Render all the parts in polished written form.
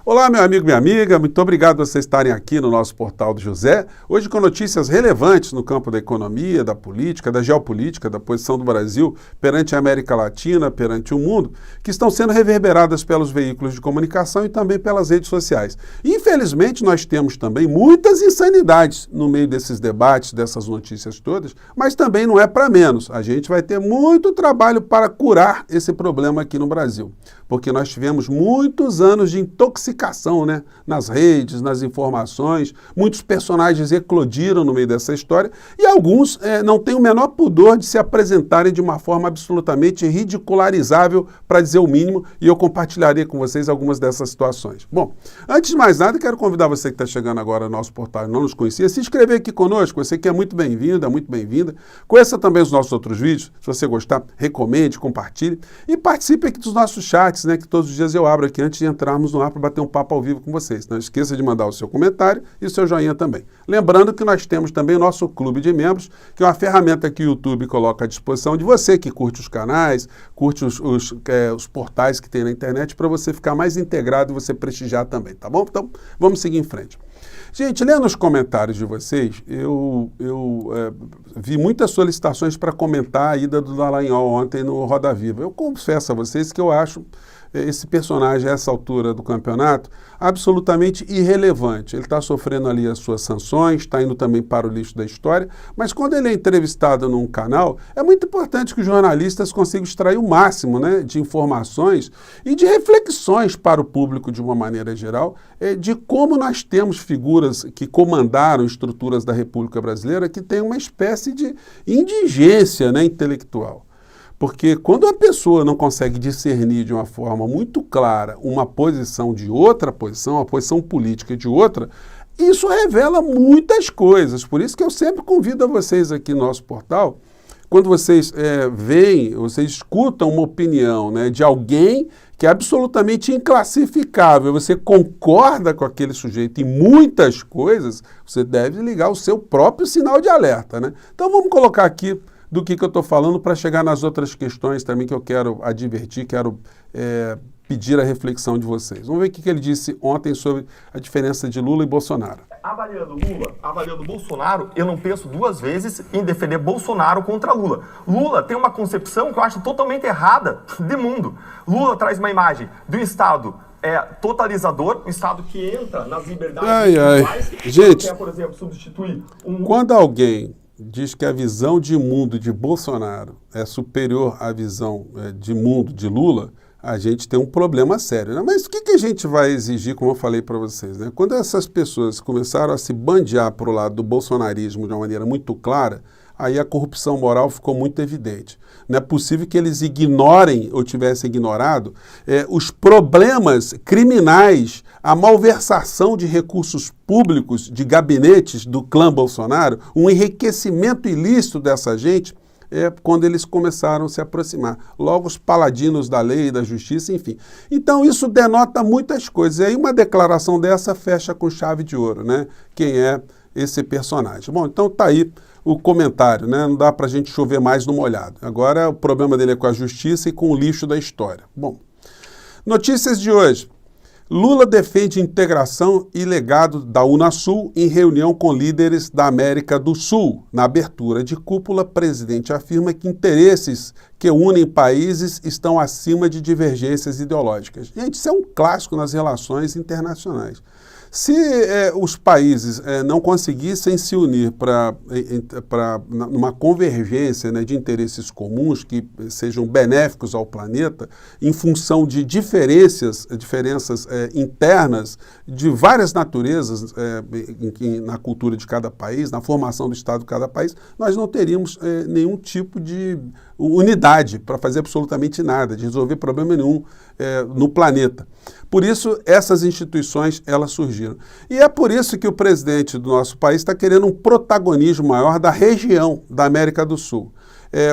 Olá, meu amigo, minha amiga, muito obrigado por vocês estarem aqui no nosso Portal do José, hoje com notícias relevantes no campo da economia, da política, da geopolítica, da posição do Brasil perante a América Latina, perante o mundo, que estão sendo reverberadas pelos veículos de comunicação e também pelas redes sociais. Infelizmente, nós temos também muitas insanidades no meio desses debates, dessas notícias todas, mas também não é para menos. A gente vai ter muito trabalho para curar esse problema aqui no Brasil, porque nós tivemos muitos anos de intoxicação, né? Nas redes, nas informações, muitos personagens eclodiram no meio dessa história e alguns não têm o menor pudor de se apresentarem de uma forma absolutamente ridicularizável, para dizer o mínimo, e eu compartilharei com vocês algumas dessas situações. Bom, antes de mais nada, quero convidar você que está chegando agora no nosso portal e não nos conhecia, se inscrever aqui conosco, você que é muito bem-vindo, é muito bem-vinda. Conheça também os nossos outros vídeos, se você gostar, recomende, compartilhe e participe aqui dos nossos chats, né, que todos os dias eu abro aqui antes de entrarmos no ar para bater um papo ao vivo com vocês. Não esqueça de mandar o seu comentário e o seu joinha também. Lembrando que nós temos também o nosso clube de membros, que é uma ferramenta que o YouTube coloca à disposição de você que curte os canais, curte os portais que tem na internet, para você ficar mais integrado e você prestigiar também, tá bom? Então, vamos seguir em frente. Gente, lendo os comentários de vocês, eu vi muitas solicitações para comentar a ida do Dallagnol ontem no Roda Viva. Eu confesso a vocês que eu acho esse personagem, a essa altura do campeonato, absolutamente irrelevante. Ele está sofrendo ali as suas sanções, está indo também para o lixo da história, mas quando ele é entrevistado num canal, é muito importante que os jornalistas consigam extrair o máximo, né, de informações e de reflexões para o público de uma maneira geral, de como nós temos figuras que comandaram estruturas da República Brasileira que têm uma espécie de indigência, né, intelectual. Porque quando a pessoa não consegue discernir de uma forma muito clara uma posição de outra posição, a posição política de outra, isso revela muitas coisas. Por isso que eu sempre convido a vocês aqui no nosso portal, quando vocês veem, vocês escutam uma opinião, né, de alguém que é absolutamente inclassificável, você concorda com aquele sujeito em muitas coisas, você deve ligar o seu próprio sinal de alerta, né? Então vamos colocar aqui do que eu estou falando para chegar nas outras questões também que eu quero advertir, quero pedir a reflexão de vocês. Vamos ver o que ele disse ontem sobre a diferença de Lula e Bolsonaro. Avaliando Lula, avaliando Bolsonaro, eu não penso duas vezes em defender Bolsonaro contra Lula. Lula tem uma concepção que eu acho totalmente errada de mundo. Lula traz uma imagem do Estado totalizador, um Estado que entra nas liberdades individuais, gente, quer, por exemplo, substituir quando alguém diz que a visão de mundo de Bolsonaro é superior à visão de mundo de Lula, a gente tem um problema sério, né? Mas o que a gente vai exigir, como eu falei para vocês, né? Quando essas pessoas começaram a se bandear para o lado do bolsonarismo de uma maneira muito clara, aí a corrupção moral ficou muito evidente. Não é possível que eles ignorem ou tivessem ignorado os problemas criminais, a malversação de recursos públicos, de gabinetes do clã Bolsonaro, um enriquecimento ilícito dessa gente, quando eles começaram a se aproximar. Logo os paladinos da lei e da justiça, enfim. Então isso denota muitas coisas. E aí uma declaração dessa fecha com chave de ouro, né? Quem é esse personagem? Bom, então tá aí o comentário, né? Não dá para a gente chover mais no molhado. Agora o problema dele é com a justiça e com o lixo da história. Bom, notícias de hoje. Lula defende integração e legado da Unasul em reunião com líderes da América do Sul. Na abertura de cúpula, o presidente afirma que interesses que unem países estão acima de divergências ideológicas. Gente, isso é um clássico nas relações internacionais. Se os países não conseguissem se unir numa convergência, né, de interesses comuns que sejam benéficos ao planeta, em função de diferenças internas de várias naturezas na cultura de cada país, na formação do Estado de cada país, nós não teríamos nenhum tipo de unidade para fazer absolutamente nada, de resolver problema nenhum no planeta. Por isso, essas instituições, elas surgiram. E é por isso que o presidente do nosso país está querendo um protagonismo maior da região da América do Sul.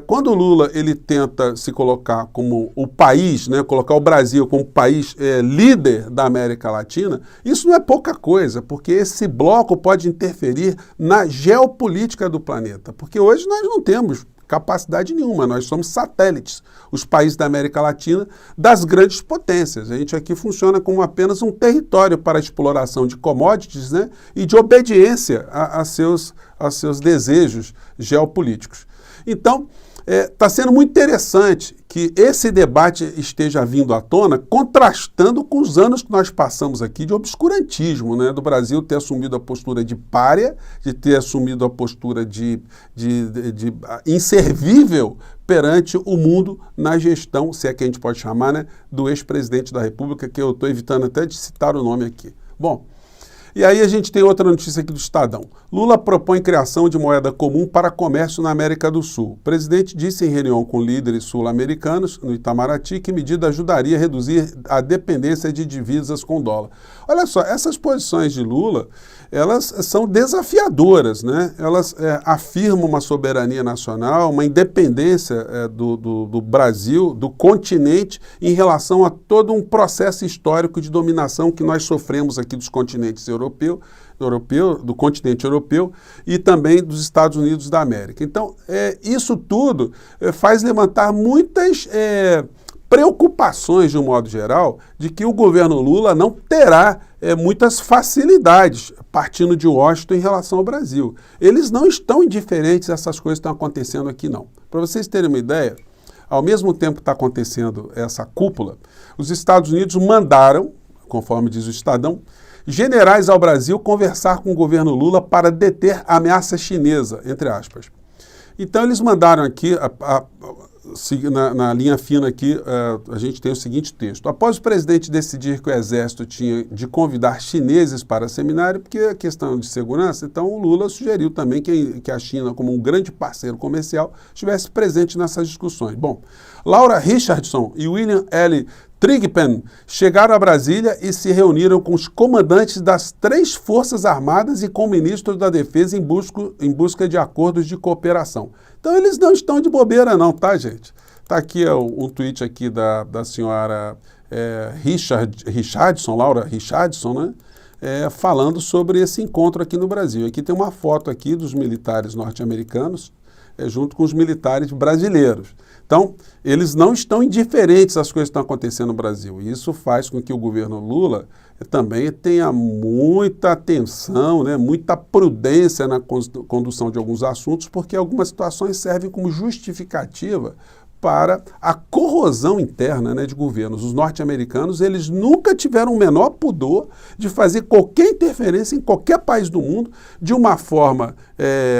Quando o Lula ele tenta se colocar como o país, né, colocar o Brasil como país líder da América Latina, isso não é pouca coisa, porque esse bloco pode interferir na geopolítica do planeta. Porque hoje nós não temos capacidade nenhuma, nós somos satélites, os países da América Latina, das grandes potências. A gente aqui funciona como apenas um território para a exploração de commodities, né, e de obediência a seus desejos geopolíticos. Então, está sendo muito interessante que esse debate esteja vindo à tona, contrastando com os anos que nós passamos aqui de obscurantismo, né? Do Brasil ter assumido a postura de pária, de ter assumido a postura de inservível perante o mundo na gestão, se é que a gente pode chamar, né, do ex-presidente da República, que eu estou evitando até de citar o nome aqui. Bom, e aí a gente tem outra notícia aqui do Estadão. Lula propõe criação de moeda comum para comércio na América do Sul. O presidente disse em reunião com líderes sul-americanos, no Itamaraty, que a medida ajudaria a reduzir a dependência de divisas com dólar. Olha só, essas posições de Lula, elas são desafiadoras, né? Elas afirmam uma soberania nacional, uma independência do Brasil, do continente, em relação a todo um processo histórico de dominação que nós sofremos aqui dos continentes do continente europeu e também dos Estados Unidos da América. Então, isso tudo faz levantar muitas preocupações, de um modo geral, de que o governo Lula não terá muitas facilidades partindo de Washington em relação ao Brasil. Eles não estão indiferentes a essas coisas que estão acontecendo aqui, não. Para vocês terem uma ideia, ao mesmo tempo que está acontecendo essa cúpula, os Estados Unidos mandaram, conforme diz o Estadão, generais ao Brasil conversar com o governo Lula para deter a ameaça chinesa, entre aspas. Então, eles mandaram aqui, na linha fina aqui, a gente tem o seguinte texto. Após o presidente decidir que o Exército tinha de convidar chineses para seminário, porque a questão de segurança, então o Lula sugeriu também que a China, como um grande parceiro comercial, estivesse presente nessas discussões. Bom, Laura Richardson e William L. Thigpen chegaram a Brasília e se reuniram com os comandantes das 3 Forças Armadas e com o ministro da Defesa em busca de acordos de cooperação. Então, eles não estão de bobeira não, tá, gente? Está aqui um tweet aqui da senhora Richardson, Laura Richardson, né? Falando sobre esse encontro aqui no Brasil. Aqui tem uma foto aqui dos militares norte-americanos junto com os militares brasileiros. Então, eles não estão indiferentes às coisas que estão acontecendo no Brasil. E isso faz com que o governo Lula também tenha muita atenção, né, muita prudência na condução de alguns assuntos, porque algumas situações servem como justificativa para a corrosão interna, né, de governos. Os norte-americanos, eles nunca tiveram o menor pudor de fazer qualquer interferência em qualquer país do mundo de uma forma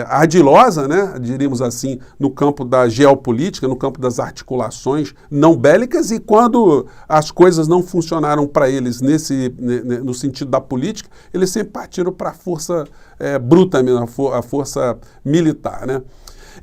ardilosa, né, diríamos assim, no campo da geopolítica, no campo das articulações não bélicas, e quando as coisas não funcionaram para eles no sentido da política, eles sempre partiram para a força bruta mesmo, a força militar, né?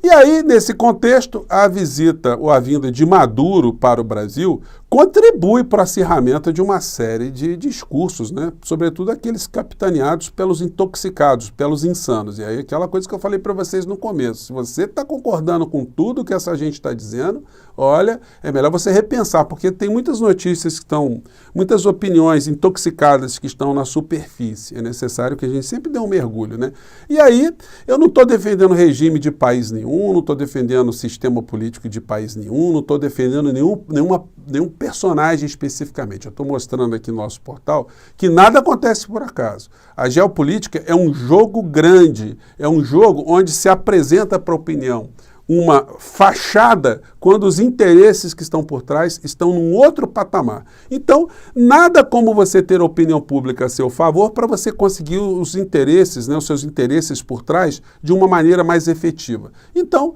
E aí, nesse contexto, a visita ou a vinda de Maduro para o Brasil contribui para o acirramento de uma série de discursos, né? Sobretudo aqueles capitaneados pelos intoxicados, pelos insanos. E aí aquela coisa que eu falei para vocês no começo, se você está concordando com tudo que essa gente está dizendo, olha, é melhor você repensar, porque tem muitas notícias que estão, muitas opiniões intoxicadas que estão na superfície. É necessário que a gente sempre dê um mergulho, né? E aí, eu não estou defendendo regime de país nenhum, não estou defendendo sistema político de país nenhum, não estou defendendo nenhum personagem especificamente. Eu estou mostrando aqui no nosso portal que nada acontece por acaso. A geopolítica é um jogo grande, é um jogo onde se apresenta para a opinião uma fachada quando os interesses que estão por trás estão num outro patamar. Então, nada como você ter a opinião pública a seu favor para você conseguir os interesses, né, os seus interesses por trás de uma maneira mais efetiva. Então,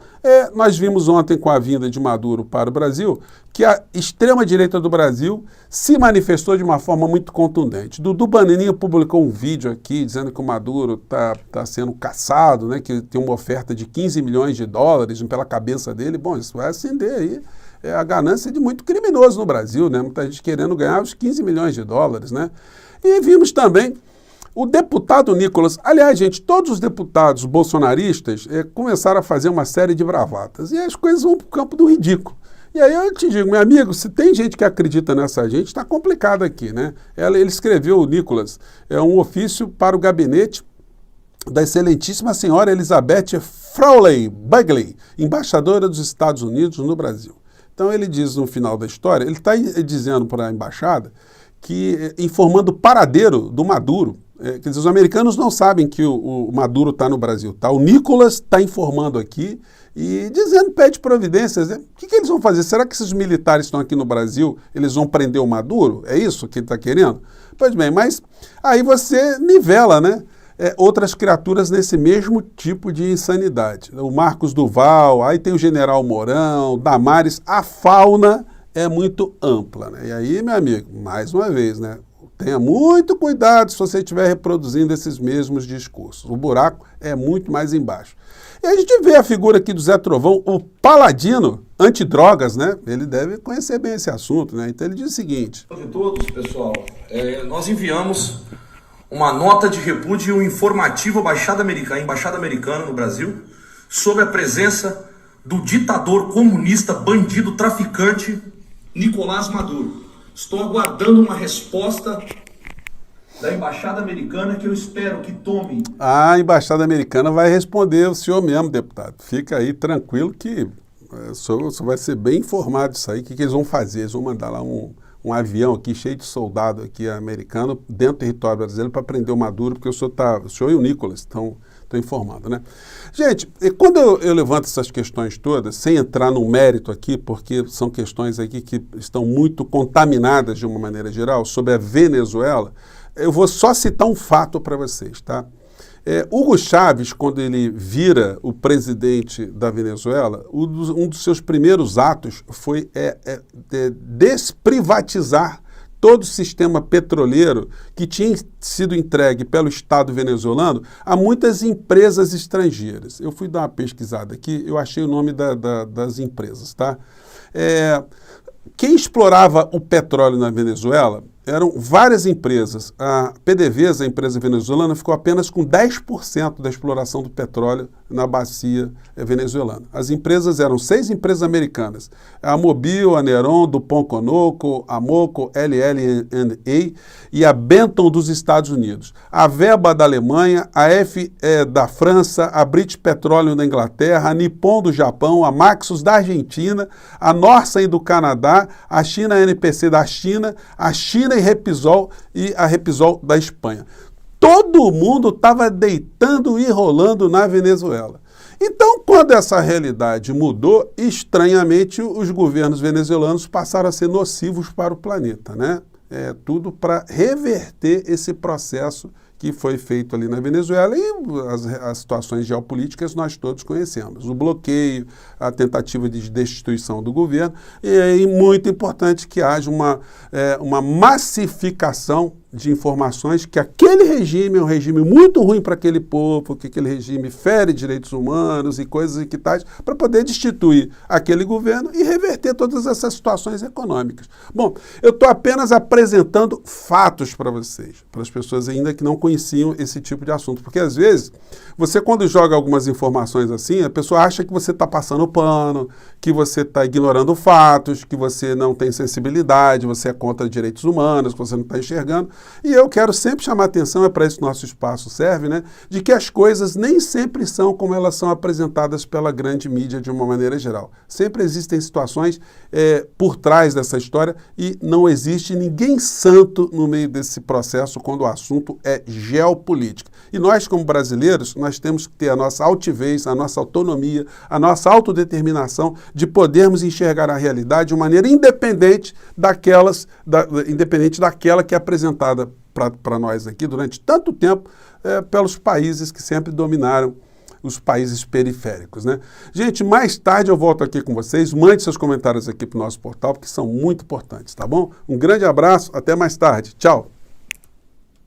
nós vimos ontem com a vinda de Maduro para o Brasil que a extrema-direita do Brasil se manifestou de uma forma muito contundente. Dudu Bananinha publicou um vídeo aqui dizendo que o Maduro está sendo caçado, né, que tem uma oferta de 15 milhões de dólares pela cabeça dele. Bom, isso vai acender aí a ganância de muito criminoso no Brasil, né? Muita gente querendo ganhar os 15 milhões de dólares, né? E vimos também o deputado Nicolas, aliás, gente, todos os deputados bolsonaristas começaram a fazer uma série de bravatas e as coisas vão para o campo do ridículo. E aí eu te digo, meu amigo, se tem gente que acredita nessa gente, está complicado aqui, né? Ele escreveu, o Nicolas, um ofício para o gabinete da excelentíssima senhora Elizabeth Frawley Bagley, embaixadora dos Estados Unidos no Brasil. Então ele diz no final da história, ele está dizendo para a embaixada que, informando o paradeiro do Maduro, quer dizer, os americanos não sabem que o Maduro está no Brasil, tá? O Nicolas está informando aqui e dizendo, pede providências, né? O que eles vão fazer? Será que esses militares estão aqui no Brasil, eles vão prender o Maduro? É isso que ele está querendo? Pois bem, mas aí você nivela, né? Outras criaturas nesse mesmo tipo de insanidade. O Marcos Duval, aí tem o General Mourão, Damares, a fauna é muito ampla, né? E aí, meu amigo, mais uma vez, né? Tenha muito cuidado se você estiver reproduzindo esses mesmos discursos. O buraco é muito mais embaixo. E a gente vê a figura aqui do Zé Trovão, o paladino antidrogas, né? Ele deve conhecer bem esse assunto, né? Então ele diz o seguinte... Boa tarde a todos, pessoal. Nós enviamos uma nota de repúdio e um informativo à Embaixada Americana no Brasil sobre a presença do ditador comunista, bandido, traficante Nicolás Maduro. Estou aguardando uma resposta da Embaixada Americana que eu espero que tome. A Embaixada Americana vai responder o senhor mesmo, deputado. Fica aí tranquilo que o senhor vai ser bem informado disso aí. O que eles vão fazer? Eles vão mandar lá um avião aqui cheio de soldado aqui americano dentro do território brasileiro para prender o Maduro, porque o senhor e o Nicolas estão informando, né? Gente, quando eu levanto essas questões todas, sem entrar no mérito aqui, porque são questões aqui que estão muito contaminadas de uma maneira geral, sobre a Venezuela, eu vou só citar um fato para vocês, tá? Hugo Chávez, quando ele vira o presidente da Venezuela, um dos seus primeiros atos foi desprivatizar todo o sistema petroleiro que tinha sido entregue pelo Estado venezuelano a muitas empresas estrangeiras. Eu fui dar uma pesquisada aqui, eu achei o nome das empresas, tá? Quem explorava o petróleo na Venezuela eram várias empresas. A PDVSA, a empresa venezuelana, ficou apenas com 10% da exploração do petróleo na bacia venezuelana. As empresas eram 6 empresas americanas. A Mobil, a Neron, DuPont Conoco, a Moco, LL&A e a Benton dos Estados Unidos. A Veba da Alemanha, a F da França, a British Petroleum da Inglaterra, a Nippon do Japão, a Maxus da Argentina, a Norsen do Canadá, a China NPC da China, a China e Repsol e a Repsol da Espanha. Todo mundo estava deitando e rolando na Venezuela. Então, quando essa realidade mudou, estranhamente os governos venezuelanos passaram a ser nocivos para o planeta, né? Tudo para reverter esse processo que foi feito ali na Venezuela e as situações geopolíticas nós todos conhecemos. O bloqueio, a tentativa de destituição do governo e é muito importante que haja uma massificação de informações que aquele regime é um regime muito ruim para aquele povo, que aquele regime fere direitos humanos e coisas que tais, para poder destituir aquele governo e reverter todas essas situações econômicas. Bom, eu estou apenas apresentando fatos para vocês, para as pessoas ainda que não conheciam esse tipo de assunto, porque às vezes você quando joga algumas informações assim, a pessoa acha que você está passando pano, que você está ignorando fatos, que você não tem sensibilidade, você é contra direitos humanos, que você não está enxergando. E eu quero sempre chamar a atenção, é para isso que nosso espaço serve, né, de que as coisas nem sempre são como elas são apresentadas pela grande mídia de uma maneira geral. Sempre existem situações por trás dessa história e não existe ninguém santo no meio desse processo quando o assunto é geopolítica. E nós, como brasileiros, nós temos que ter a nossa altivez, a nossa autonomia, a nossa autodeterminação de podermos enxergar a realidade de maneira independente daquela que é apresentada para nós aqui durante tanto tempo pelos países que sempre dominaram os países periféricos, né? Gente, mais tarde eu volto aqui com vocês. Mande seus comentários aqui para o nosso portal, porque são muito importantes, tá bom? Um grande abraço, até mais tarde. Tchau!